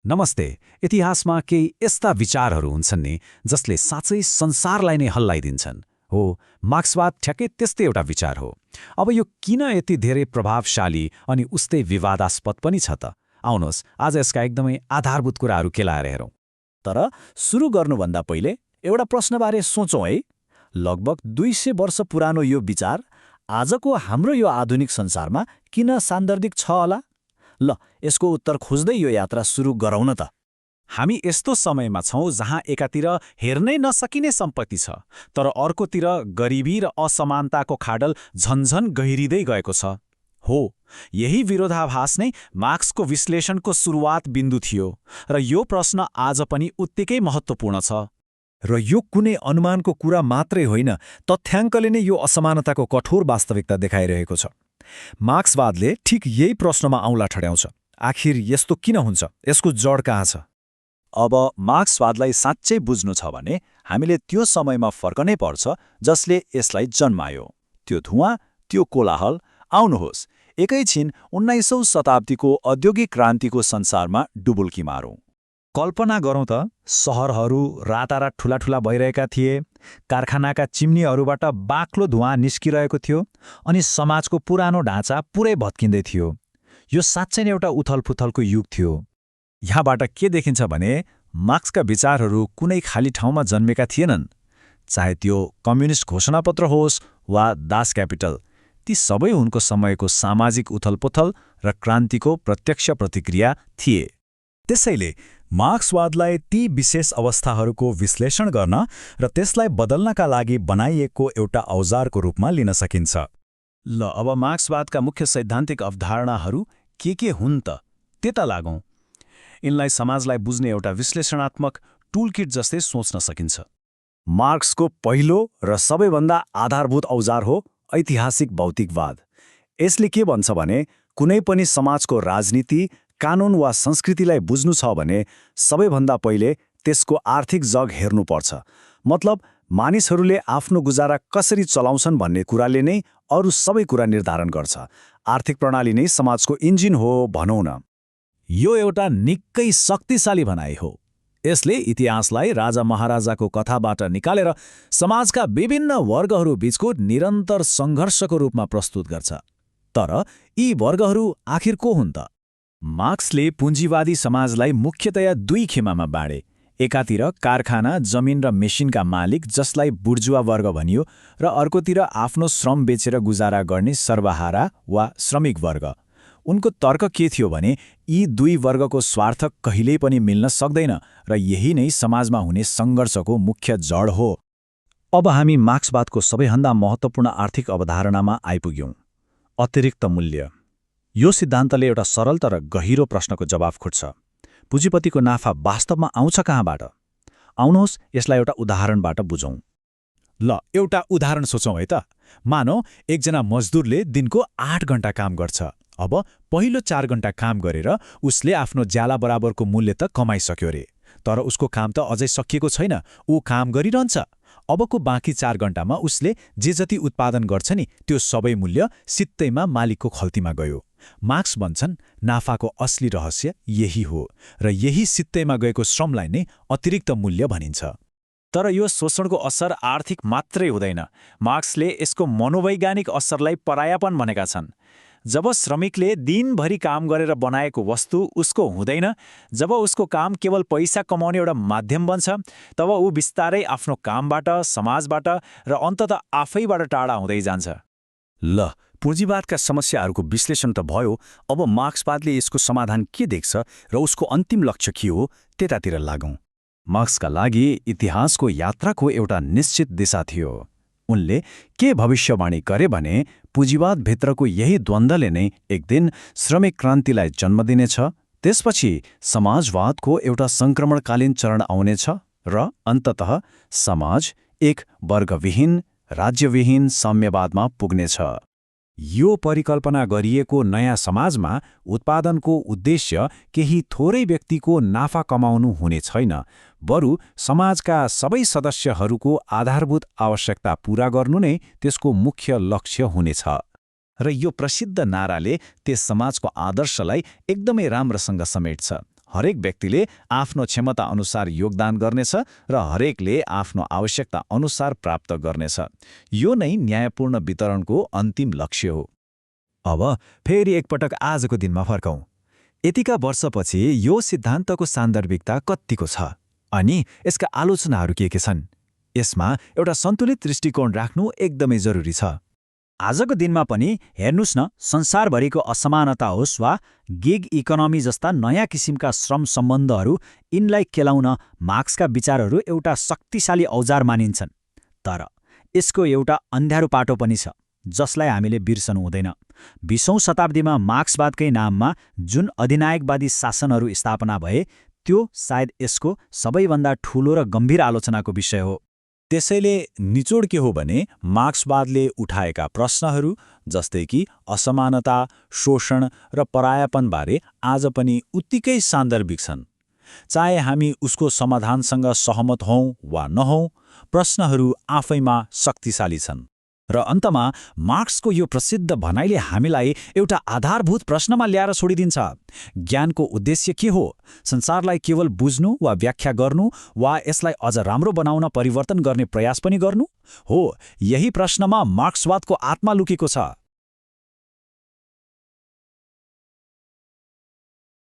नमस्ते। इतिहासमा केही यस्ता विचारहरू हुन्छन् नि जसले साँच्चै संसारलाई नै हल्लाइदिन्छन्। हो, मार्क्सवाद ठ्याक्कै त्यस्तै एउटा विचार हो। अब यो किन यति धेरै प्रभावशाली अनि उस्तै विवादास्पद पनि छ त? आउनुहोस् आज यसका एकदमै आधारभूत कुराहरू केलाएर हेरौँ। तर सुरु गर्नुभन्दा पहिले एउटा प्रश्नबारे सोचौँ है। लगभग 200 वर्ष पुरानो यो विचार आजको हाम्रो यो आधुनिक संसारमा किन सान्दर्भिक छ होला? ल, यसको उत्तर खोज्दै यो यात्रा सुरु गरौँ न त। हामी यस्तो समयमा छौँ जहाँ एकातिर हेर्नै नसकिने सम्पत्ति छ, तर अर्कोतिर गरिबी र असमानताको खाडल झन्झन गहिरिँदै गएको छ। हो, यही विरोधाभास नै मार्क्सको विश्लेषणको सुरुवात बिन्दु थियो र यो प्रश्न आज पनि उत्तिकै महत्त्वपूर्ण छ। र यो कुनै अनुमानको कुरा मात्रै होइन, तथ्याङ्कले नै यो असमानताको कठोर वास्तविकता देखाइरहेको छ। मार्क्सवादले ठिक यही प्रश्नमा औँला ठड्याउँछ। आखिर यस्तो किन हुन्छ? यसको जड कहाँ छ? अब मार्क्सवादलाई साँच्चै बुझ्नु छ भने हामीले त्यो समयमा फर्कनै पर्छ जसले यसलाई जन्मायो। त्यो धुवाँ, त्यो कोलाहल। आउनुहोस् एकैछिन 19औं शताब्दीको औद्योगिक क्रान्तिको संसारमा डुबुल्की मारौँ। कल्पना गरौँ त, सहरहरू रातारात ठूला भइरहेका थिए, कारखानाका चिम्नीहरूबाट बाक्लो धुवाँ निस्किरहेको थियो अनि समाजको पुरानो ढाँचा पुरै भत्किँदै थियो। यो साँच्चै नै एउटा उथलपुथलको युग थियो। यहाँबाट के देखिन्छ भने मार्क्सका विचारहरू कुनै खाली ठाउँमा जन्मेका थिएनन्। चाहे त्यो कम्युनिस्ट घोषणापत्र होस् वा दास क्यापिटल, ती सबै उनको समयको सामाजिक उथलपुथल र क्रान्तिको प्रत्यक्ष प्रतिक्रिया थिए। त्यसैले मार्क्सवादलाई ती विशेष अवस्थाहरूको विश्लेषण गर्न र त्यसलाई बदल्नका लागि बनाइएको एउटा औजारको रूपमा लिन सकिन्छ। ल, अब मार्क्सवादका मुख्य सैद्धान्तिक अवधारणाहरू के हुन् त? त्यता लागौँ। यिनलाई समाजलाई बुझ्ने एउटा विश्लेषणात्मक टुलकिट जस्तै सोच्न सकिन्छ। मार्क्सको पहिलो र सबैभन्दा आधारभूत औजार हो ऐतिहासिक भौतिकवाद। यसले के भन्छ भने कुनै पनि समाजको राजनीति, कानुन वा संस्कृतिलाई बुझ्नु छ भने सबैभन्दा पहिले त्यसको आर्थिक जग हेर्नुपर्छ। मतलब मानिसहरूले आफ्नो गुजारा कसरी चलाउँछन् भन्ने कुराले नै अरू सबै कुरा निर्धारण गर्छ। आर्थिक प्रणाली नै समाजको इन्जिन हो भनौँ न। यो एउटा निकै शक्तिशाली भनाइ हो। यसले इतिहासलाई राजा महाराजाको कथाबाट निकालेर समाजका विभिन्न वर्गहरू बीचको निरन्तर सङ्घर्षको रूपमा प्रस्तुत गर्छ। तर यी वर्गहरू आखिर को हुन् त? मार्क्सले पुँजीवादी समाजलाई मुख्यतया दुई खेमामा बाँडे। एकातिर कारखाना, जमिन र मेसिनका मालिक जसलाई बुर्जुवा वर्ग भनियो, र अर्कोतिर आफ्नो श्रम बेचेर गुजारा गर्ने सर्वहारा वा श्रमिक वर्ग। उनको तर्क के थियो भने यी दुई वर्गको स्वार्थ कहिल्यै पनि मिल्न सक्दैन र यही नै समाजमा हुने सङ्घर्षको मुख्य जड हो। अब हामी मार्क्सवादको सबैभन्दा महत्त्वपूर्ण आर्थिक अवधारणामा आइपुग्यौँ, अतिरिक्त मूल्य। यो सिद्धान्तले एउटा सरल तर गहिरो प्रश्नको जवाफ खोज्छ। पुँजीपतिको नाफा वास्तवमा आउँछ कहाँबाट? आउनुहोस् यसलाई एउटा उदाहरणबाट बुझौँ। ल, एउटा उदाहरण सोचौँ है त। मानौ एकजना मजदुरले दिनको 8 घण्टा काम गर्छ। अब पहिलो 4 घण्टा काम गरेर उसले आफ्नो ज्याला बराबरको मूल्य त कमाइसक्यो रे, तर उसको काम त अझै सकिएको छैन। ऊ काम गरिरहन्छ। अबको बाँकी 4 घण्टामा उसले जे जति उत्पादन गर्छ नि त्यो सबै मूल्य सित्तैमा मालिकको खल्तीमा गयो। मार्क्स भन्छन् नाफाको असली रहस्य यही हो र यही सित्तैमा गएको श्रमलाई नै अतिरिक्त मूल्य भनिन्छ। तर यो शोषणको असर आर्थिक मात्रै हुँदैन। मार्क्सले यसको मनोवैज्ञानिक असरलाई परायापन भनेका छन्। जब श्रमिकले दिनभरि काम गरेर बनाएको वस्तु उसको हुँदैन, जब उसको काम केवल पैसा कमाउने एउटा माध्यम बन्छ, तब ऊ बिस्तारै आफ्नो कामबाट, समाजबाट र अन्ततः आफैबाट टाढा हुँदै जान्छ। ल, पुँजीवादका समस्याहरूको विश्लेषण त भयो। अब मार्क्सवादले यसको समाधान के देख्छ र उसको अन्तिम लक्ष्य के हो, त्यतातिर लागौँ। मार्क्सका लागि इतिहासको यात्राको एउटा निश्चित दिशा थियो। उनले के भविष्यवाणी गरे भने पुँजीवादभित्रको यही द्वन्द्वले नै एक दिन श्रमिक क्रान्तिलाई जन्म दिनेछ, त्यसपछि समाजवादको एउटा सङ्क्रमणकालीन चरण आउनेछ र अन्ततः समाज एक वर्गविहीन, राज्यविहीन साम्यवादमा पुग्नेछ। यो परिकल्पना गरिएको नयाँ समाजमा उत्पादनको उद्देश्य केही थोरै व्यक्तिको नाफा कमाउनु हुने छैन, बरु समाजका सबै सदस्यहरूको आधारभूत आवश्यकता पूरा गर्नु नै त्यसको मुख्य लक्ष्य हुनेछ। र यो प्रसिद्ध नाराले त्यस समाजको आदर्शलाई एकदमै राम्रोसँग समेट्छ। हरेक व्यक्तिले आफ्नो क्षमता अनुसार योगदान गर्नेछ र हरेकले आफ्नो आवश्यकता अनुसार प्राप्त गर्नेछ। यो नै न्यायपूर्ण वितरणको अन्तिम लक्ष्य हो। अब फेरि एकपटक आजको दिनमा फर्कौं। यतिका वर्षपछि यो सिद्धान्तको सान्दर्भिकता कत्तिको छ अनि यसका आलोचनाहरू के छन्? यसमा एउटा सन्तुलित दृष्टिकोण राख्नु एकदमै जरुरी छ। आजको दिनमा पनि हेर्नुस् न, संसारभरिको असमानता होस् वा गिग इकोनोमी जस्ता नयाँ किसिमका श्रम सम्बन्धहरू, यिनलाई केलाउन मार्क्सका विचारहरू एउटा शक्तिशाली औजार मानिन्छन्। तर यसको एउटा अन्ध्यारो पाटो पनि छ जसलाई हामीले बिर्सनु हुँदैन। 20औं शताब्दीमा मार्क्सवादकै नाममा जुन अधिनायकवादी शासनहरू स्थापना भए त्यो सायद यसको सबैभन्दा ठूलो र गम्भीर आलोचनाको विषय हो। त्यसैले निचोड के हो भने मार्क्सवादले उठाएका प्रश्नहरू जस्तै कि असमानता, शोषण र परायापनबारे आज पनि उत्तिकै सान्दर्भिक छन्। चाहे हामी उसको समाधानसँग सहमत हौं वा नहौं, प्रश्नहरू आफैमा शक्तिशाली छन्। र अन्तमा मार्क्सको यो प्रसिद्ध भनाइले हामीलाई एउटा आधारभूत प्रश्नमा ल्याएर छोडिदिन्छ। ज्ञानको उद्देश्य के हो? संसारलाई केवल बुझ्नु वा व्याख्या गर्नु वा यसलाई अझ राम्रो बनाउन परिवर्तन गर्ने प्रयास पनि गर्नु? हो, यही प्रश्नमा मार्क्सवादको आत्मा लुकेको छ।